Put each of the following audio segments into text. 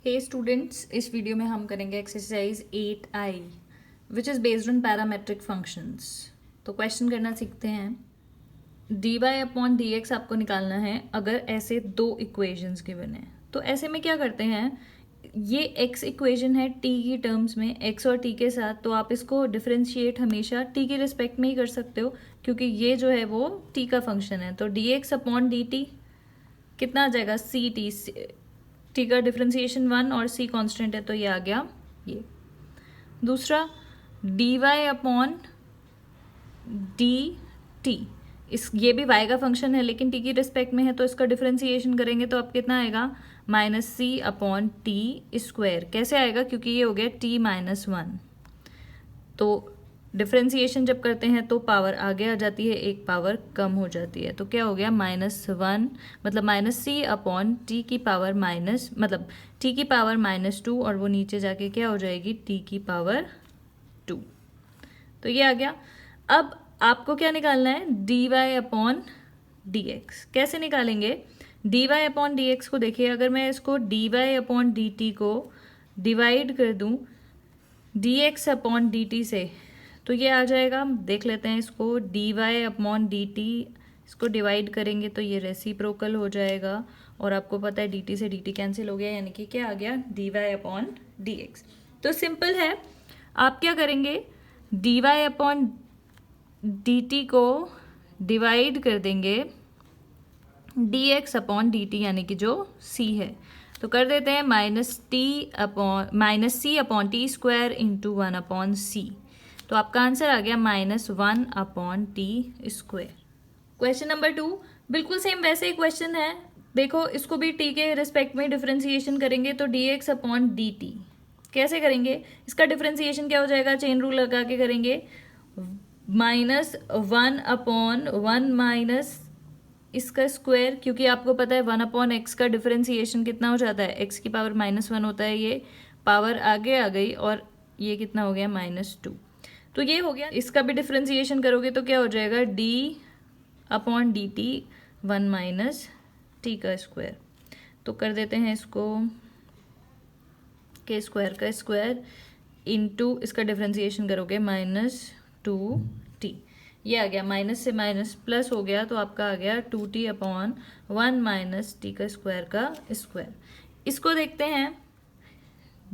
हे students, इस video में हम करेंगे exercise 8I which is based on parametric functions. तो क्वेश्चन करना सीखते हैं। dy अपॉन डी एक्स आपको निकालना है अगर ऐसे दो इक्वेशंस गिवन है। तो ऐसे में क्या करते हैं, ये x इक्वेशन है t की टर्म्स में, x और t के साथ, तो आप इसको डिफरेंशिएट हमेशा t के रिस्पेक्ट में ही कर सकते हो क्योंकि ये जो है वो t का फंक्शन है। तो dx अपॉन dt कितना आ जाएगा, सी टी का डिफ्रेंसिएशन 1 और सी कांस्टेंट है तो ये आ गया ये। दूसरा d Y upon D t, इस ये भी y का फंक्शन है लेकिन t की रिस्पेक्ट में है तो इसका डिफ्रेंसिएशन करेंगे तो अब कितना आएगा, minus C upon T square. कैसे आएगा, क्योंकि ये हो गया t माइनस 1। तो डिफ्रेंसिएशन जब करते हैं तो पावर आगे आ जाती है, एक पावर कम हो जाती है। तो क्या हो गया, -1 मतलब माइनस सी अपॉन टी की पावर माइनस, मतलब टी की पावर -2 और वो नीचे जाके क्या हो जाएगी, टी की पावर 2। तो ये आ गया। अब आपको क्या निकालना है, d Y upon D x. कैसे निकालेंगे, d Y upon D x को देखिए, अगर मैं इसको d Y upon D T को डिवाइड कर दूं d x upon D T से तो ये आ जाएगा। देख लेते हैं इसको, d Y upon D t, इसको डिवाइड करेंगे तो ये रेसिप्रोकल हो जाएगा और आपको पता है डी टी से डी टी कैंसिल हो गया, यानी कि क्या आ गया, D Y upon D X. तो सिंपल है, आप क्या करेंगे, D Y upon D T को डिवाइड कर देंगे D x upon D T, यानी कि जो सी है, तो कर देते हैं minus C upon T square into 1 upon C. तो आपका आंसर आ गया -1 upon T square. Question number 2 बिल्कुल सेम वैसे ही क्वेश्चन है। देखो, इसको भी टी के रिस्पेक्ट में डिफरेंशिएशन करेंगे तो D x upon D T. कैसे करेंगे, इसका डिफरेंशिएशन क्या हो जाएगा, चेन रूल लगा के करेंगे, -1 अपॉन 1 माइनस इसका स्क्वायर, क्योंकि आपको पता है 1 अपॉन एक्स का डिफरेंशिएशन कितना हो जाता है, एक्स की पावर -1 होता है, ये पावर आगे आ गई और ये कितना हो गया, -2। तो ये हो गया। इसका भी डिफरेंशिएशन करोगे तो क्या हो जाएगा, D upon D t 1 minus t का स्क्वायर। तो कर देते हैं इसको, के स्क्वायर का स्क्वायर इंटू इसका डिफरेंशिएशन करोगे -2t। ये आ गया, माइनस से माइनस प्लस हो गया तो आपका आ गया 2t अपॉन 1 माइनस टी का स्क्वायर। इसको देखते हैं,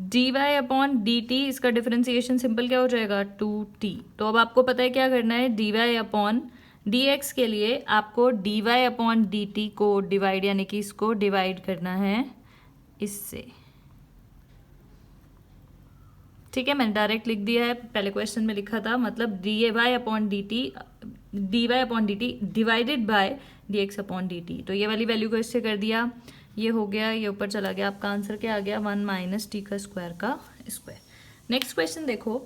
d Y upon D t, इसका डिफरेंशिएशन सिंपल क्या हो जाएगा, 2t। तो अब आपको पता है क्या करना है, d Y upon D x के लिए आपको d Y upon D T को डिवाइड, यानी कि इसको डिवाइड करना है इससे। ठीक है, मैंने डायरेक्ट लिख दिया है, पहले क्वेश्चन में लिखा था, मतलब d Y upon D t divided by d x upon D t. तो ये वाली वैल्यू को इससे कर दिया, ये हो गया, ये ऊपर चला गया, आपका आंसर क्या आ गया, 1 माइनस टी का स्क्वायर। नेक्स्ट क्वेश्चन देखो,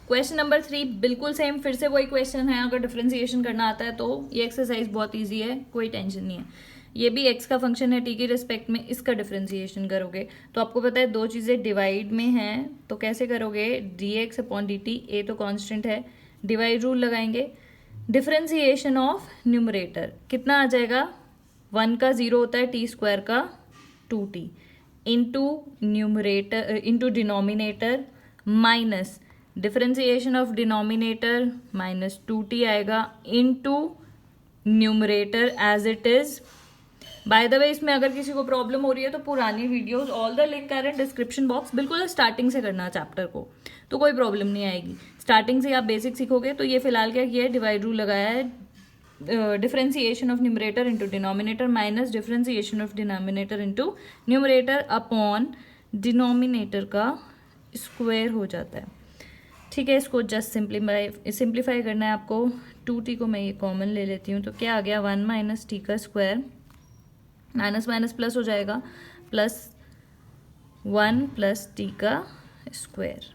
क्वेश्चन नंबर 3 बिल्कुल सेम, फिर से वही क्वेश्चन है। अगर डिफरेंशिएशन करना आता है तो ये एक्सरसाइज बहुत ईजी है, कोई टेंशन नहीं है। ये भी x का फंक्शन है, t की रिस्पेक्ट में, इसका डिफरेंशिएशन करोगे तो आपको पता है दो चीज़ें डिवाइड में हैं, तो कैसे करोगे, dx अपॉन dt, a तो कांस्टेंट है, डिवाइड रूल लगाएंगे, डिफरेंशिएशन ऑफ न्यूमरेटर कितना आ जाएगा, 1 का 0 होता है, t स्क्वायर का 2t into numerator into denominator minus differentiation of denominator -2t आएगा into numerator as it is. By the way, इसमें अगर किसी को प्रॉब्लम हो रही है तो पुरानी videos, all the link are in description box, बिल्कुल स्टार्टिंग से करना चैप्टर को, तो कोई प्रॉब्लम नहीं आएगी। स्टार्टिंग से आप बेसिक सीखोगे। तो ये फिलहाल क्या किया है, डिवाइड रूल लगाया है, differentiation of numerator into denominator minus differentiation of denominator into numerator upon denominator का स्क्वायर हो जाता है। ठीक है, इसको जस्ट सिंप्लीफाई करना है आपको। 2t को मैं ये कॉमन ले लेती हूँ, तो क्या आ गया, 1 माइनस टी का स्क्वायर, माइनस माइनस प्लस हो जाएगा, +1 प्लस टी का स्क्वायर।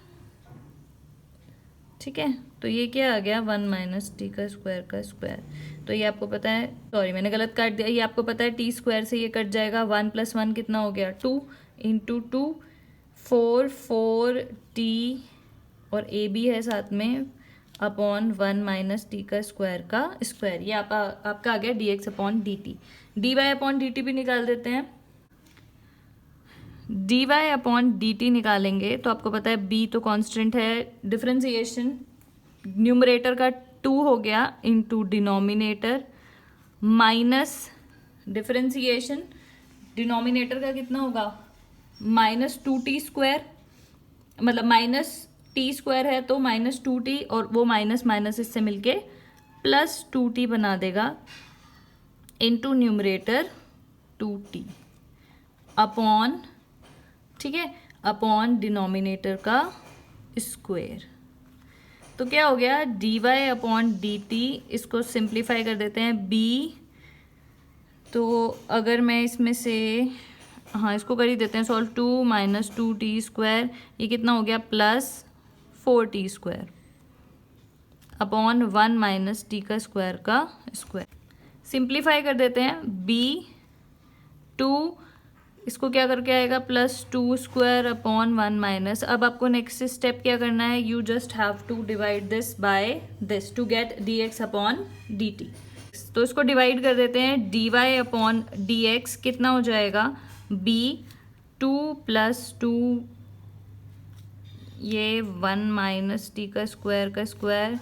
ठीक है, तो ये क्या आ गया, 1 माइनस टी का स्क्वायर। तो ये आपको पता है, सॉरी मैंने गलत काट दिया, ये आपको पता है टी स्क्वायर से ये कट जाएगा, 1 + 1 कितना हो गया, 2 इंटू 2 4 टी और ए भी है साथ में, अपॉन 1 माइनस टी का स्क्वायर। ये आपका आ गया d x upon D t. D Y upon D t भी निकाल देते हैं, d Y upon D t निकालेंगे तो आपको पता है बी तो कांस्टेंट है, डिफरेंशिएशन न्यूमरेटर का 2 हो गया into denominator minus differentiation denominator का कितना होगा -2t², मतलब -t² है तो -2t और वो माइनस माइनस इससे मिलके +2t बना देगा इनटू न्यूमरेटर 2t अपॉन, ठीक है, अपॉन डिनोमिनेटर का स्क्वायर। तो क्या हो गया D Y upon D t, इसको सिंप्लीफाई कर देते हैं b, तो अगर मैं इसमें से हाँ इसको कर ही देते हैं सॉल्व, 2 - 2t², ये कितना हो गया +4t² अपॉन 1 - t का स्क्वायर। सिंप्लीफाई कर देते हैं b, 2 इसको क्या करके आएगा +2² अपॉन 1 अब आपको नेक्स्ट स्टेप क्या करना है, you just have to divide this by this to get dx upon dt। तो इसको डिवाइड कर देते हैं, dy अपॉन dx कितना हो जाएगा b, 2 + 2 ये 1 - t का स्क्वायर,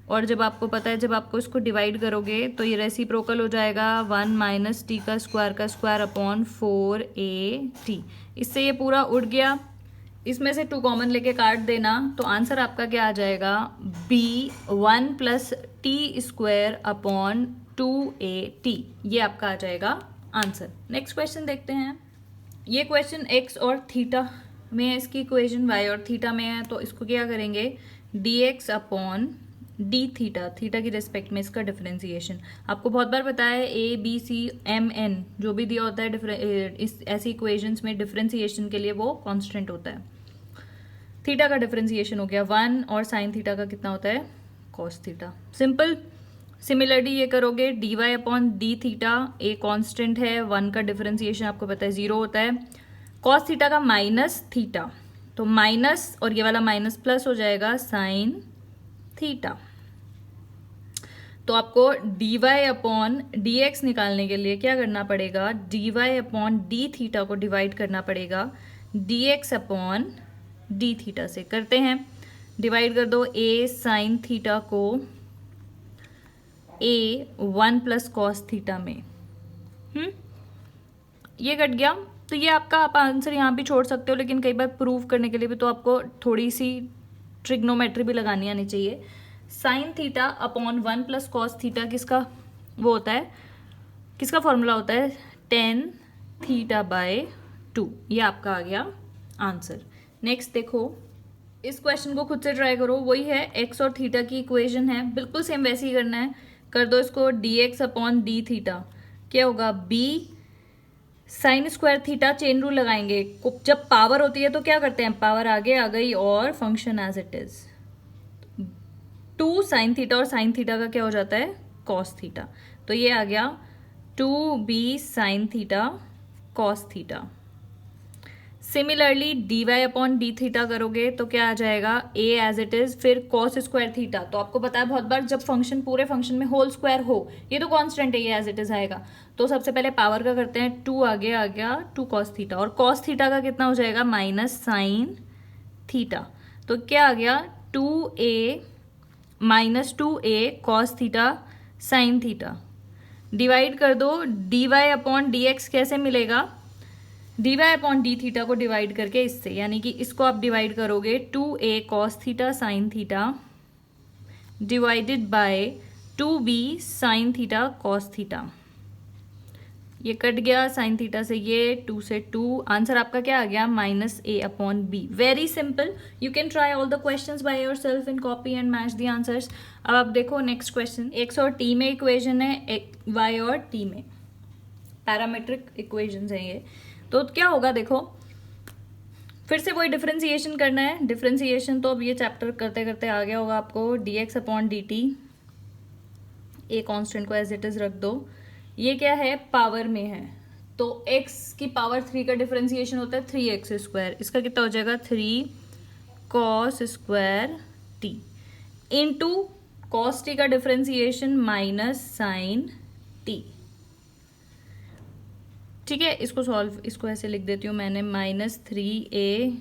और जब आपको पता है जब आपको इसको डिवाइड करोगे तो ये रेसिप्रोकल हो जाएगा 1 - t का स्क्वायर अपॉन 4at। इससे ये पूरा उड़ गया, इसमें से 2 कॉमन लेके काट देना, तो आंसर आपका क्या आ जाएगा b 1 + t² अपॉन 2at, ये आपका आ जाएगा आंसर। नेक्स्ट क्वेश्चन देखते हैं। ये क्वेश्चन x और थीटा में है, इसकी इक्वेशन y और थीटा में है, तो इसको क्या करेंगे dx upon d theta, theta की रिस्पेक्ट में इसका डिफरेंशिएशन। आपको बहुत बार बताया है a b c m n जो भी दिया होता है इस ऐसी इक्वेशंस में डिफरेंशिएशन के लिए वो कांस्टेंट होता है। थीटा का डिफरेंशिएशन हो गया 1 और साइन थीटा का कितना होता है कॉस थीटा। सिंपल। सिमिलरली ये करोगे d Y upon d theta, a constant है, 1 का डिफरेंशिएशन आपको पता है 0 होता है, कॉस थीटा का माइनस थीटा, तो माइनस और ये वाला माइनस प्लस हो जाएगा साइन थीटा। तो आपको d Y upon D x निकालने के लिए क्या करना पड़ेगा, d Y upon d theta को डिवाइड करना पड़ेगा d x upon d theta से। करते हैं, डिवाइड कर दो ए साइन थीटा को ए 1 + कॉस थीटा में, ये कट गया। तो ये आपका आप आंसर यहाँ भी छोड़ सकते हो, लेकिन कई बार प्रूव करने के लिए भी तो आपको थोड़ी सी ट्रिग्नोमेट्री भी लगानी आनी चाहिए। Sine theta upon 1 + cos theta किसका वो होता है, किसका फॉर्मूला होता है, tan θ/2, ये आपका आ गया आंसर। नेक्स्ट देखो, इस क्वेश्चन को खुद से ट्राई करो, वही है x और थीटा की इक्वेशन है, बिल्कुल सेम वैसे ही करना है। कर दो इसको dx अपॉन डी थीटा, क्या होगा b sine square theta, chain rule लगाएंगे। जब पावर होती है तो क्या करते हैं, पावर आगे आ गई और function as it is, 2 sine theta और साइन थीटा का क्या हो जाता है कॉस थीटा, तो ये आ गया 2b sine theta cos theta. Similarly d Y upon d theta करोगे तो क्या आ जाएगा a एज इट इज, फिर कॉस स्क्वायर थीटा। तो आपको पता है बहुत बार जब फंक्शन पूरे फंक्शन में होल स्क्वायर हो, ये तो कांस्टेंट है, ये एज इट इज आएगा। तो सबसे पहले पावर का करते हैं, 2 आगे आ गया 2 कॉस थीटा, और कॉस थीटा का कितना हो जाएगा माइनस साइन थीटा, तो क्या आ गया 2a cos theta sine theta. Divide कर दो d Y upon D x, कैसे मिलेगा, d Y upon d theta को डिवाइड करके इससे, यानी कि इसको आप डिवाइड करोगे 2a cos theta sine theta divided by 2b sine theta cos theta. ये कट गया साइन थीटा से, ये 2 से 2, आंसर आपका क्या आ गया -a upon b। Very simple, you can try all the questions by yourself in copy and match the answers. अब आप देखो नेक्स्ट क्वेश्चन, x और t में इक्वेशन है, y और t में पैरामीट्रिक इक्वेशंस हैं ये। तो क्या होगा देखो, फिर से वही डिफरेंशिएशन करना है। डिफरेंशिएशन तो अब ये चैप्टर करते करते आ गया होगा आपको, dx upon dt, a constant को एज इट इज रख दो, ये क्या है पावर में है, तो x की पावर 3 का डिफरेंशिएशन होता है 3x², इसका कितना हो जाएगा 3 cos square t into cos t का डिफरेंशिएशन माइनस साइन t। ठीक है, इसको ऐसे लिख देती हूँ मैंने, -3a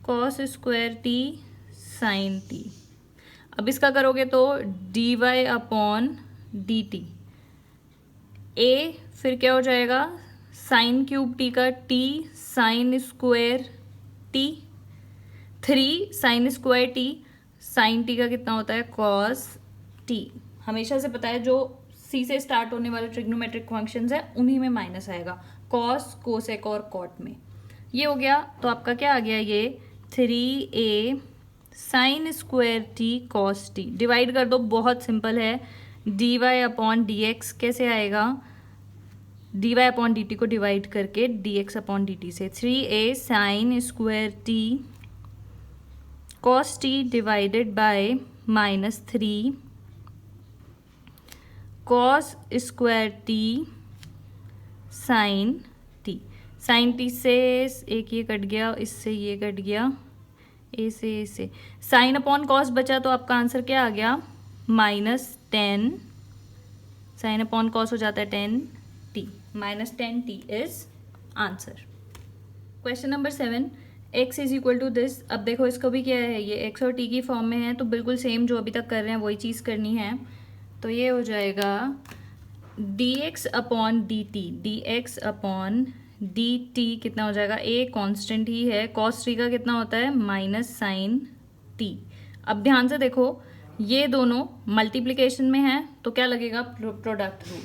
cos square T sine t. अब इसका करोगे तो dy/dt, a फिर क्या हो जाएगा, साइन क्यूब टी का t sine square t, 3 sine square T, sine T का कितना होता है कॉस टी। हमेशा से पता है जो सी से स्टार्ट होने वाले ट्रिग्नोमेट्रिक फंक्शंस है उन्हीं में माइनस आएगा, कॉस, कोसेक और कॉट में। ये हो गया, तो आपका क्या आ गया, ये 3a sine square T cos T. Divide कर दो, बहुत सिंपल है, dy/dx कैसे आएगा, dy/dt को डिवाइड करके dx/dt से, 3a sine square t cos t divided by -3 cos square T sine t. Sine t से एक ये कट गया, इससे ये कट गया, ए से साइन अपॉन कॉस बचा, तो आपका आंसर क्या आ गया, -10, साइन अपॉन कॉस हो जाता है 10t, -10t is answer. Question number 7, x is equal to this. अब देखो इसको भी क्या है, ये x और t की फॉर्म में है, तो बिल्कुल सेम जो अभी तक कर रहे हैं वही चीज़ करनी है। तो ये हो जाएगा dx/dt कितना हो जाएगा, a कांस्टेंट ही है, cos t का कितना होता है -sin t। अब ध्यान से देखो, ये दोनों मल्टीप्लिकेशन में है तो क्या लगेगा, प्रोडक्ट रूल।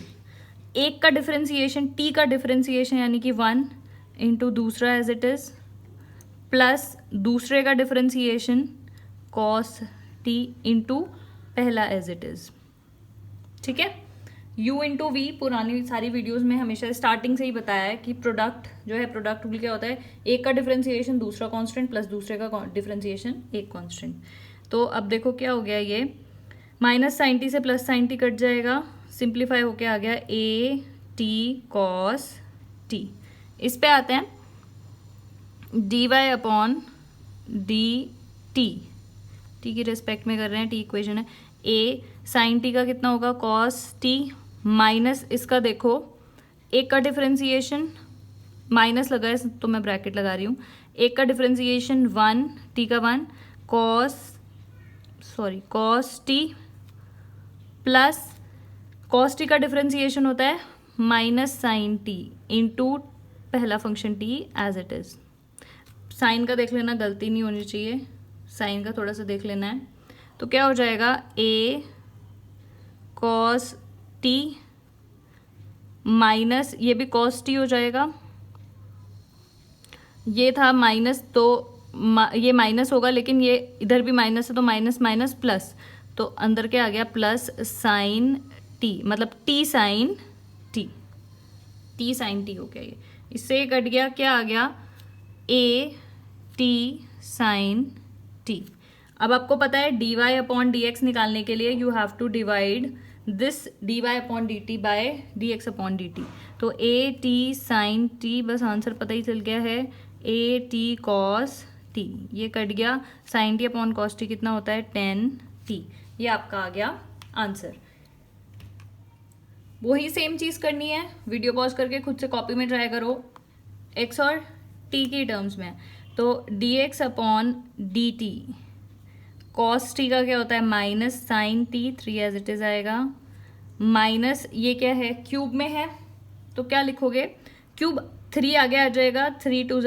एक का डिफरेंशिएशन, t का डिफरेंशिएशन यानी कि 1 इंटू दूसरा एज इट इज, प्लस दूसरे का डिफरेंशिएशन cos t इंटू पहला एज इट इज। ठीक है, u इंटू वी पुरानी सारी वीडियोस में हमेशा स्टार्टिंग से ही बताया है कि प्रोडक्ट जो है, प्रोडक्ट रूल क्या होता है, एक का डिफरेंशिएशन दूसरा कांस्टेंट प्लस दूसरे का डिफरेंशिएशन एक कांस्टेंट। तो अब देखो क्या हो गया, ये -sin t से +sin t कट जाएगा, सिंप्लीफाई होके आ गया a t cos t। इस पे आते हैं, dy/dt, t की रेस्पेक्ट में कर रहे हैं, t इक्वेशन है, a sin t का कितना होगा cos t, माइनस इसका देखो एक का डिफरेंशिएशन, माइनस लगा है तो मैं ब्रैकेट लगा रही हूँ, एक का डिफरेंशिएशन 1 t का 1 cos t plus cos t का डिफरेंशिएशन होता है -sin t इंटू पहला function t as it is. Sine का देख लेना, गलती नहीं होनी चाहिए, साइन का थोड़ा सा देख लेना है। तो क्या हो जाएगा, a cos t माइनस ये भी cos t हो जाएगा, ये था माइनस तो ये माइनस होगा, लेकिन ये इधर भी माइनस है तो माइनस माइनस प्लस, तो अंदर क्या आ गया प्लस साइन t, मतलब t साइन t हो गया, ये इससे कट गया, क्या आ गया a t साइन t। अब आपको पता है dy/dx निकालने के लिए you have to divide this dy/dt by dx/dt। तो a t साइन t, बस आंसर पता ही चल गया है, a t cos t, ये कट गया, sine t upon cos t कितना होता है 10t, ये आपका आ गया आंसर। वही सेम चीज़ करनी है, वीडियो पॉज करके खुद से कॉपी में ट्राई करो, x और t की टर्म्स में। तो dx/dt cos t का क्या होता है -sin t, 3 as it is आएगा, माइनस ये क्या है क्यूब में है तो क्या लिखोगे, क्यूब 3 आगे आ जाएगा, 3 2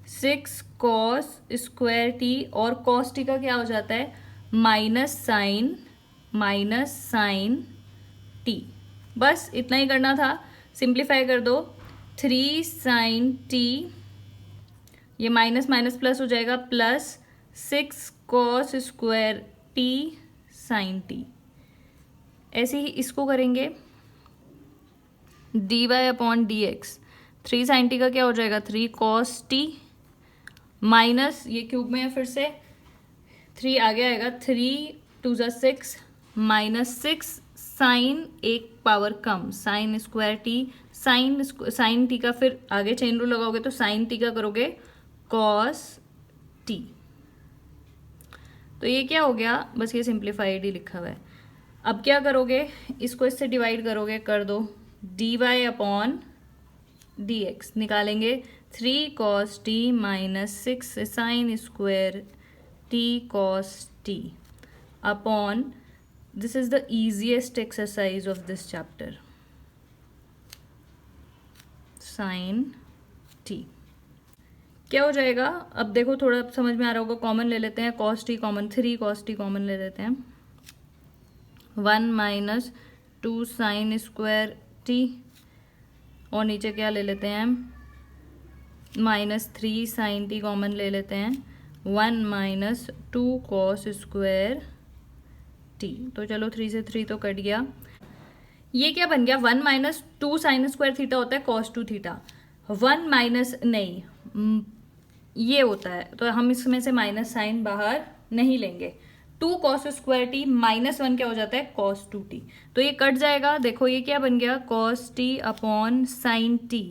6 cos स्क्वायर t, और cos t का क्या हो जाता है -sin t। बस इतना ही करना था, सिंप्लीफाई कर दो, 3 sin t, ये माइनस माइनस प्लस हो जाएगा, plus 6 cos square t sin t। ऐसे ही इसको करेंगे, dy/dx 3 sin t का क्या हो जाएगा 3 cos t, माइनस ये क्यूब में है फिर से, 3 आगे आएगा, 3 2 6 माइनस 6 साइन एक पावर कम sine square T, sine T का फिर आगे चेन रूल लगाओगे तो साइन टी का करोगे कॉस टी। तो ये क्या हो गया, बस ये सिंप्लीफाइड ही लिखा हुआ है। अब क्या करोगे, इसको इससे डिवाइड करोगे, कर दो dy/dx dx निकालेंगे 3 cos t minus 6 sine square t cos t upon, this is the easiest exercise of this chapter, sine t। क्या हो जाएगा, अब देखो थोड़ा समझ में आ रहा होगा, कॉमन ले लेते हैं, cos t common, 3 cos t common ले लेते हैं, 1 माइनस 2 साइन स्क्वायर t, और नीचे क्या ले लेते हैं, माइनस 3 साइन t कॉमन ले लेते हैं, 1 माइनस 2 cos स्क्वायर t। तो चलो 3 से 3 तो कट गया, ये क्या बन गया, 1 माइनस 2 साइन स्क्वायर थीटा होता है cos 2 थीटा, 1 माइनस नहीं, ये होता है, तो हम इसमें से माइनस साइन बाहर नहीं लेंगे, 2 cos स्क्वायर टी माइनस 1 क्या हो जाता है cos 2t, तो ये कट जाएगा। देखो ये क्या बन गया, cos t upon sine t,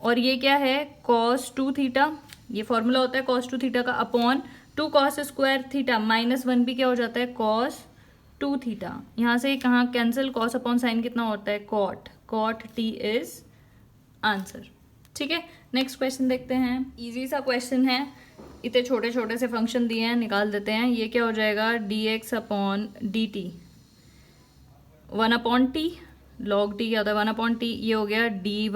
और ये क्या है cos 2 थीटा, ये फॉर्मूला होता है cos 2 थीटा का, upon 2 cos square theta minus 1 भी क्या हो जाता है cos 2 थीटा। यहाँ से कहाँ कैंसिल, cos अपॉन साइन कितना होता है cot t इज आंसर। ठीक है, नेक्स्ट क्वेश्चन देखते हैं, इजी सा क्वेश्चन है, इतने छोटे छोटे से फंक्शन दिए हैं, निकाल देते हैं। ये क्या हो जाएगा, dx upon D t, 1 upon t, log t क्या होता है 1 अपॉन टी, ये हो गया D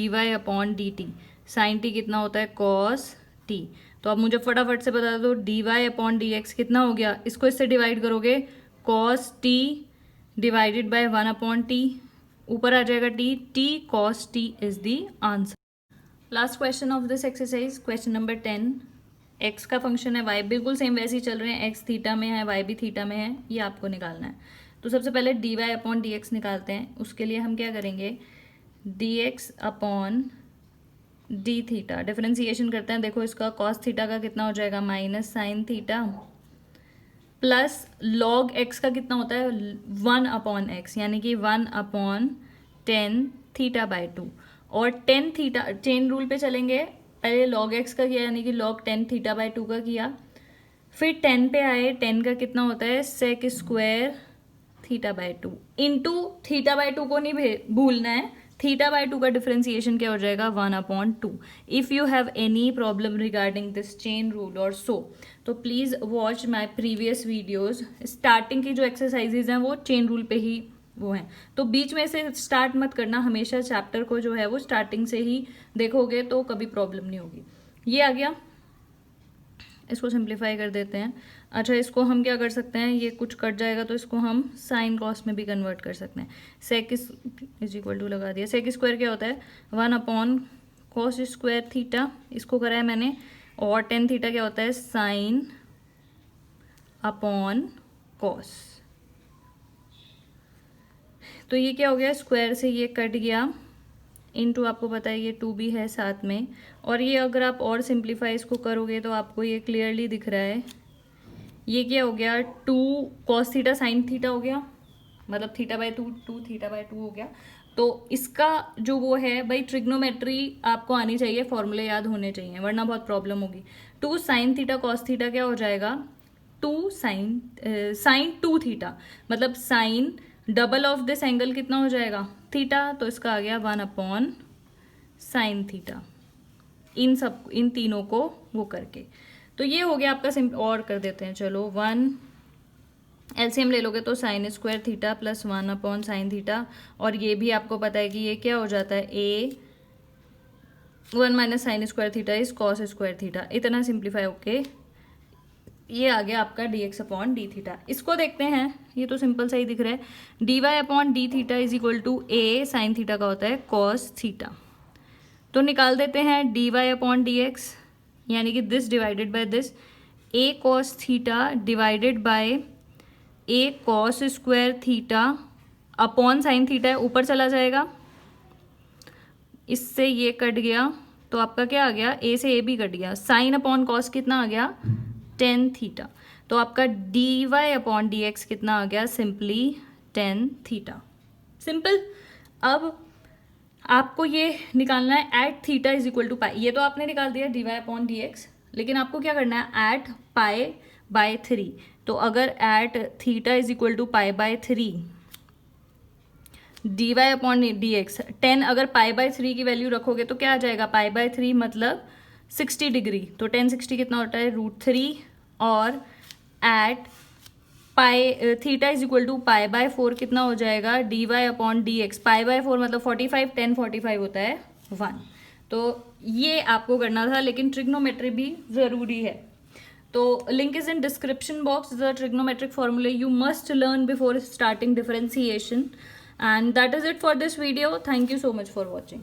Y upon D t, sine t कितना होता है cos टी। तो अब मुझे फटाफट से बता दो d Y upon D x कितना हो गया, इसको इससे डिवाइड करोगे, cos t divided by 1 upon t, ऊपर आ जाएगा t cos t is the answer. Last question of this exercise, question number 10, x का फंक्शन है वाई, बिल्कुल सेम वैसे ही चल रहे हैं, एक्स थीटा में है वाई भी थीटा में है, ये आपको निकालना है। तो सबसे पहले d Y upon D x निकालते हैं, उसके लिए हम क्या करेंगे, d x upon d theta, differentiation करते हैं। देखो इसका कॉस थीटा का कितना हो जाएगा, minus sine theta, plus log x का कितना होता है 1 अपॉन एक्स, यानी कि 1 अपॉन 10 थीटा बाय 2, और 10 थीटा, चेन रूल पे चलेंगे, पहले लॉग एक्स का किया यानी कि लॉग 10 थीटा बाय 2 का किया, फिर 10 पे आए, 10 का कितना होता है sec square theta by 2 into theta by 2 को नहीं भूलना है, थीटा बाय 2 का डिफरेंशिएशन क्या हो जाएगा 1 upon 2। If you have any problem regarding this chain rule और सो, तो please watch my previous videos, starting की जो एक्सरसाइजेज हैं वो चेन रूल पे ही वो हैं, तो बीच में से स्टार्ट मत करना, हमेशा चैप्टर को जो है वो स्टार्टिंग से ही देखोगे तो कभी प्रॉब्लम नहीं होगी। ये आ गया, इसको सिंप्लीफाई कर देते हैं। अच्छा, इसको हम क्या कर सकते हैं, ये कुछ कट जाएगा तो इसको हम साइन कॉस में भी कन्वर्ट कर सकते हैं, सेक इज इक्वल टू लगा दिया, सेक स्क्वायर क्या होता है 1 अपॉन कॉस स्क्वायर थीटा, इसको करा है मैंने, और 10 थीटा क्या होता है साइन अपॉन कॉस। तो ये क्या हो गया, स्क्वायर से ये कट गया, इनटू आपको पता है ये 2 भी है साथ में, और ये अगर आप और सिंप्लीफाई इसको करोगे तो आपको ये क्लियरली दिख रहा है, ये क्या हो गया 2 कॉस थीटा साइन थीटा हो गया, मतलब थीटा बाय 2 थीटा बाय 2 हो गया। तो इसका जो वो है भाई, ट्रिग्नोमेट्री आपको आनी चाहिए, फॉर्मूले याद होने चाहिए, वरना बहुत प्रॉब्लम होगी। 2 साइन थीटा कॉस थीटा क्या हो जाएगा 2 साइन 2 थीटा, मतलब sine double of this angle कितना हो जाएगा थीटा, तो इसका आ गया 1 अपॉन साइन थीटा, इन तीनों को वो करके। तो ये हो गया आपका और कर देते हैं, चलो 1 एलसीएम ले लोगे तो sine square theta plus 1 upon sine theta, और ये भी आपको पता है कि ये क्या हो जाता है ए 1 minus sine square theta is cos square theta, इतना सिंप्लीफाई होके ये आ गया आपका dx अपॉन डी थीटा। इसको देखते हैं, ये तो सिंपल सा ही दिख रहा है, dy upon d theta is equal to a sine theta का होता है cos थीटा, तो निकाल देते हैं dy अपॉन डी एक्स, यानी कि this divided by this, a cos theta divided bye a cos square theta upon sine theta है, ऊपर चला जाएगा, इससे ये कट गया, तो आपका क्या आ गया a से a भी कट गया, साइन अपॉन कॉस कितना आ गया 10 थीटा, तो आपका d Y upon D x कितना आ गया सिंपली 10 थीटा, सिंपल। अब आपको ये निकालना है at theta is equal to pi, ये तो आपने निकाल दिया D Y upon D X, लेकिन आपको क्या करना है एट पाई बाय 3, तो अगर at theta is equal to pi by 3, d Y upon D x. 10 अगर पाई बाय 3 की वैल्यू रखोगे तो क्या आ जाएगा, पाई बाय 3 मतलब 60 डिग्री, तो 10 60 कितना होता है, √3। और at pi theta is equal to pi by 4 कितना हो जाएगा, d Y upon D x. Pi by 4 मतलब 45, 10 45 होता है 1। तो ये आपको करना था, लेकिन ट्रिग्नोमेट्री भी ज़रूरी है। तो link is in description box, the trigonometric formula you must learn before starting differentiation. And that is it for this video. Thank you so much for watching.